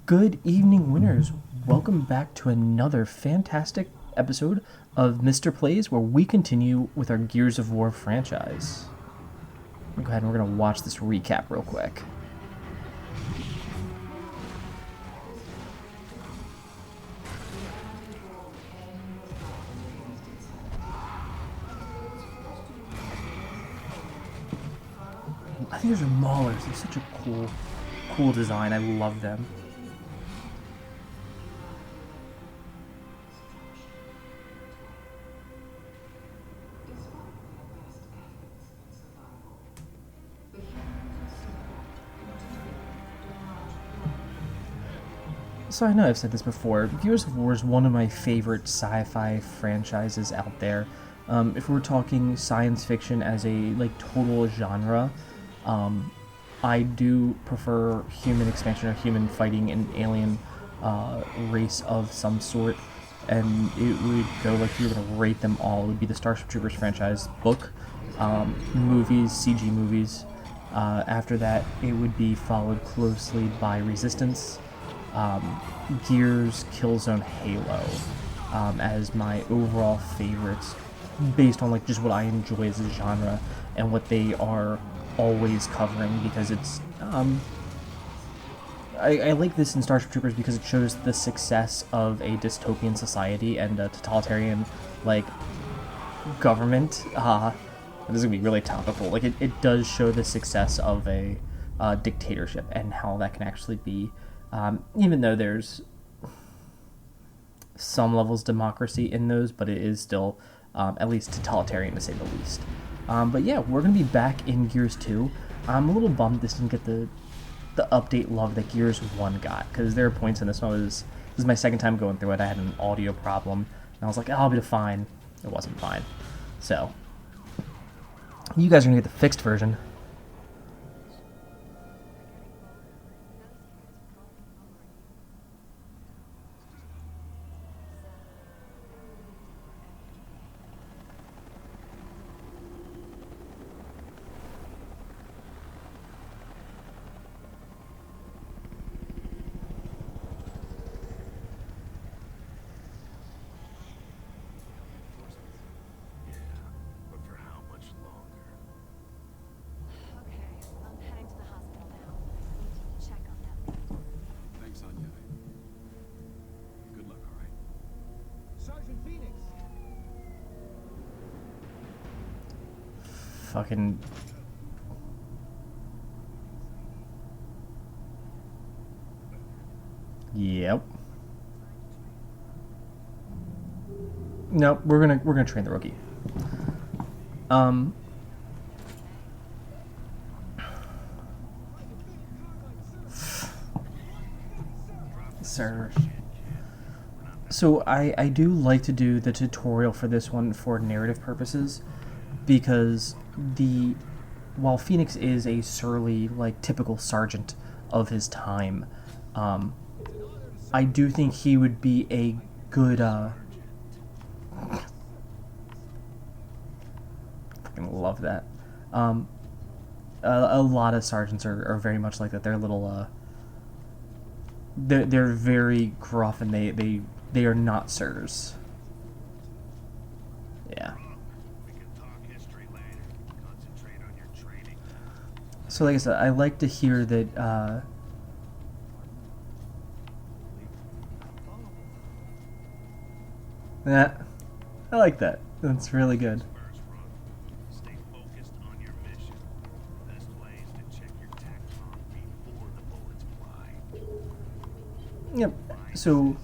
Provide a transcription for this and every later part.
Good evening, winners. Welcome back to another fantastic episode of Mr. Plays, where we continue with our Gears of War franchise. Go ahead and we're going to watch this recap real quick. I think those are maulers. They're such a cool design. I love them. So I know I've said this before, Gears of War is one of my favorite sci-fi franchises out there. If we're talking science fiction as a total genre, I do prefer human expansion or human fighting an alien race of some sort, and it would go if you were going to rate them all. It would be the Starship Troopers franchise book, movies, CG movies. After that, it would be followed closely by Resistance, Gears, Killzone, Halo, as my overall favorites, based on just what I enjoy as a genre and what they are always covering, because it's I like this in Starship Troopers because it shows the success of a dystopian society and a totalitarian government. This is gonna be really topical. It does show the success of a dictatorship and how that can actually be, even though there's some levels of democracy in those, but it is still at least totalitarian to say the least. But yeah, we're going to be back in Gears 2. I'm a little bummed this didn't get the update love that Gears 1 got, because there are points in this one, this is my second time going through it. I had an audio problem, and I was like, oh, I'll be fine. It wasn't fine. So, you guys are going to get the fixed version. Fucking yep. No, we're gonna train the rookie. Sir. So I do like to do the tutorial for this one for narrative purposes, because while Fenix is a surly, typical sergeant of his time, I do think he would be a good, fucking love that. A lot of sergeants are very much like that. They're a little, they're very gruff, and they are not sirs. Yeah. So like I said, I like to hear that, yeah, I like that. That's really good. Yep, so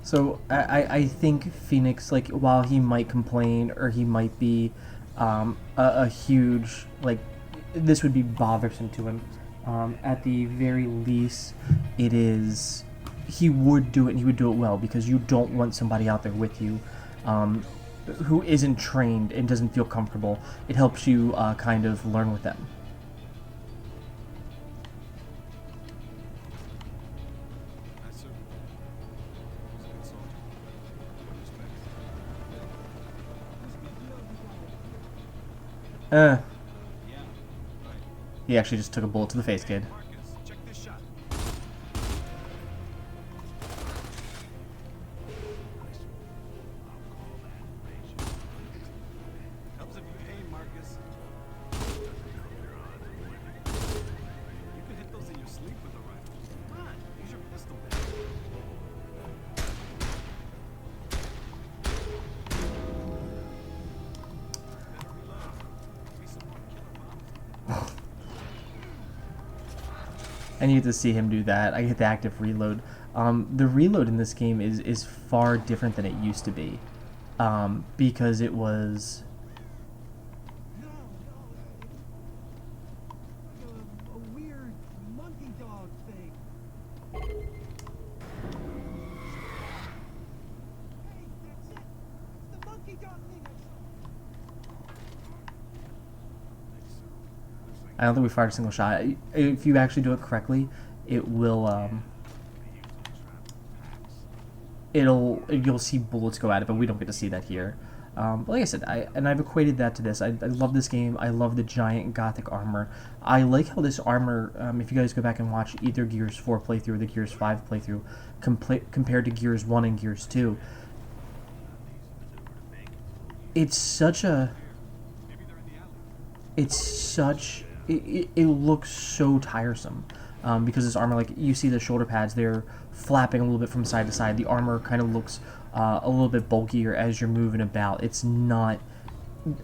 So I think Fenix, while he might complain or he might be a huge, this would be bothersome to him, at the very least, he would do it, and he would do it well, because you don't want somebody out there with you who isn't trained and doesn't feel comfortable. It helps you kind of learn with them. Uh, he actually just took a bullet to the face, kid. Marcus, check this shot. Helps if you aim, Marcus. You can hit those in your sleep with a rifle. Come on, use your pistol. Better reload. Maybe some more killer bombs. I need to see him do that. I get the active reload. The reload in this game is far different than it used to be, because it was A weird monkey dog thing. Hey, that's it. It's the monkey dog thing I don't think we fired a single shot. If you actually do it correctly, it will you'll see bullets go at it, but we don't get to see that here. But like I said, I've equated that to this. I love this game. I love the giant gothic armor. I like how this armor, if you guys go back and watch either Gears 4 playthrough or the Gears 5 playthrough, compared to Gears 1 and Gears 2, it's such a... It's such... It looks so tiresome. Because this armor, like, you see the shoulder pads, they're flapping a little bit from side to side. The armor kind of looks a little bit bulkier as you're moving about. It's not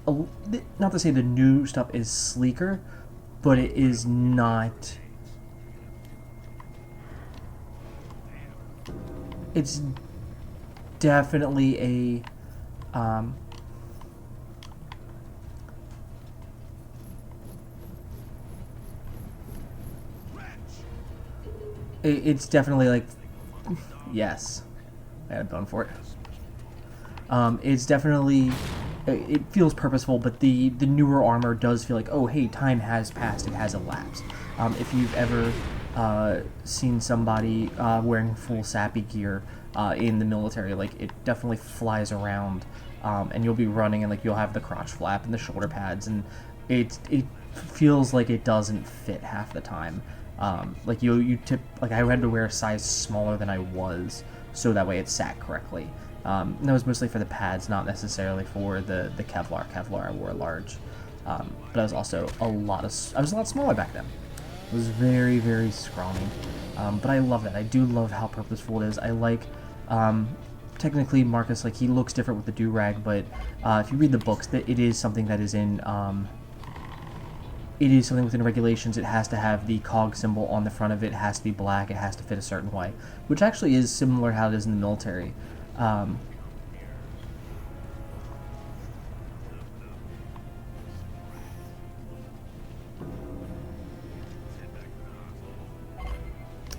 to say the new stuff is sleeker, but it is not... It's definitely a... It's definitely like, yes, I had a bone for it. It's definitely, it feels purposeful, but the newer armor does feel like, oh hey, time has passed, it has elapsed. If you've ever seen somebody wearing full sappy gear in the military, like it definitely flies around, and you'll be running and like you'll have the crotch flap and the shoulder pads, and it feels like it doesn't fit half the time. Like you tip, like I had to wear a size smaller than I was, so that way it sat correctly. And that was mostly for the pads, not necessarily for the Kevlar. Kevlar I wore large, but I was also I was a lot smaller back then. It was very, very scrawny, but I love that. I do love how purposeful it is. I like, technically Marcus, like he looks different with the do-rag, but if you read the books, that it is something that is in it is something within regulations. It has to have the cog symbol on the front of it. It has to be black. It has to fit a certain way, which actually is similar how it is in the military.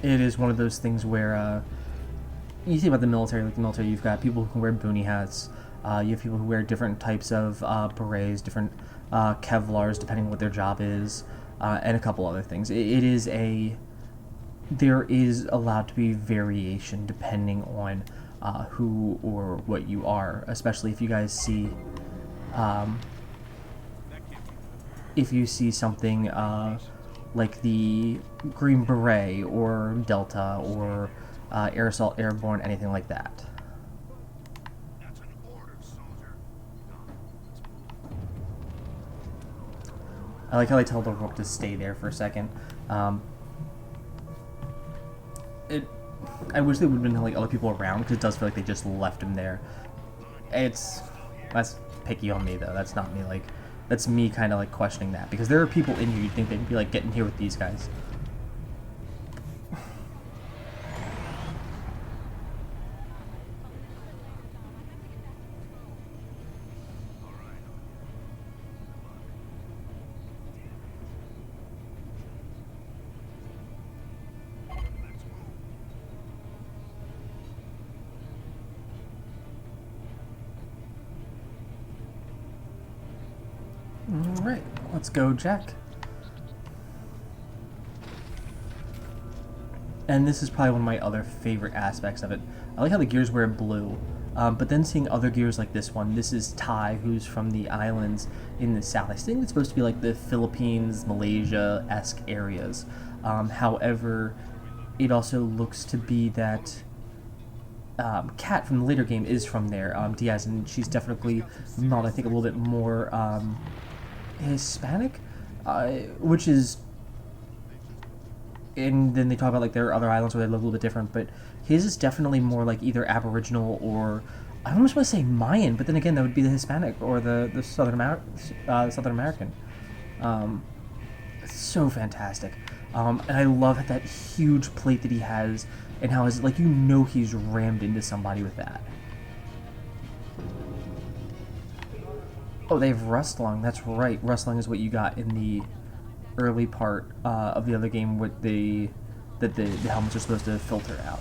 It is one of those things where you think about the military. Like the military, you've got people who can wear boonie hats. You have people who wear different types of berets, different Kevlars, depending on what their job is, and a couple other things. There is allowed to be variation depending on who or what you are, especially if you guys see, if you see something like the Green Beret or Delta or Air Assault Airborne, anything like that. I like how they tell the rope to stay there for a second. I wish there would have been like other people around, because it does feel like they just left him there. That's picky on me though. That's not me, like, that's me kind of like questioning that, because there are people in here you'd think they'd be like getting here with these guys. Alright, let's go, Jack. And this is probably one of my other favorite aspects of it. I like how the gears wear blue. But then seeing other gears like this one, this is Thai, who's from the islands in the south. I think it's supposed to be like the Philippines, Malaysia-esque areas. However, it also looks to be that Kat from the later game is from there, Diaz, and she's definitely not, I think, a little bit more Hispanic, which is. And then they talk about like there are other islands where they look a little bit different, but his is definitely more like either Aboriginal or I almost want to say Mayan, but then again that would be the Hispanic or the Southern American. It's so fantastic, and I love that huge plate that he has, and how is like he's rammed into somebody with that. Oh, they have Rustlung. That's right. Rustlung is what you got in the early part of the other game with the helmets are supposed to filter out.